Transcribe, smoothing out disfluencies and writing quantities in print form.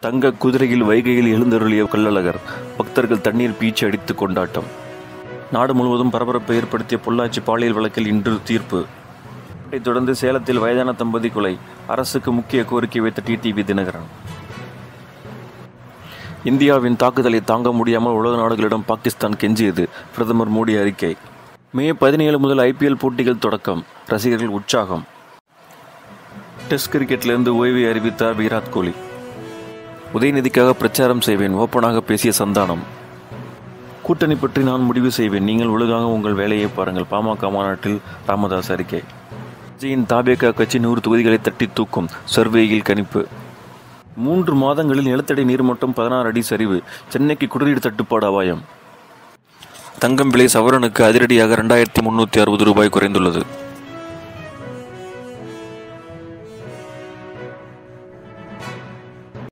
தங்க குதிரையில் வைகையில் எழுந்தருளிய கள்ளழகர், பக்தர்கள் தண்ணீர் பீச்சி அடித்து கொண்டாட்டம். நாடு முழுவதும் பரபரப்பை ஏற்படுத்திய பொள்ளாச்சி பாலியல் வழக்கில் இன்று தீர்ப்பு. இதைத் தொடர்ந்து சேலத்தில் வயதான தம்பதி கொலை, அரசுக்கு முக்கிய கோரிக்கை வைத்த டிடிவி தினகரன். இந்தியாவின் தாக்குதலை தாங்க முடியாமல் உலக நாடுகளிடம் பாகிஸ்தான் கெஞ்சியது, பிரதமர் மோடி அறிக்கை. மே 17 முதல் IPL போட்டிகள் தொடக்கம், ரசிகர்கள் உற்சாகம். டெஸ்ட் கிரிக்கெட்டிலிருந்து ஓய்வை அறிவித்தார் விராட் கோலி. உதயநிதிக்காக பிரச்சாரம் செய்வேன், ஓப்பனாக பேசிய சந்தானம். கூட்டணி பற்றி நான் முடிவு செய்வேன், நீங்கள் ஒழுங்காக உங்கள் வேலையை பாருங்கள். பாமக மாநாட்டில் ராமதாஸ் அறிக்கை. விஜயின் தாபேகா கட்சி 100 தொகுதிகளை தட்டி தூக்கும், சர்வேயில் கணிப்பு. 3 மாதங்களில் நிலத்தடி நீர்மட்டம் 16 அடி சரிவு, சென்னைக்கு குடிநீர் தட்டுப்பாடு அபாயம். தங்கம் விலை சவரனுக்கு அதிரடியாக 2360 ரூபாய் குறைந்துள்ளது.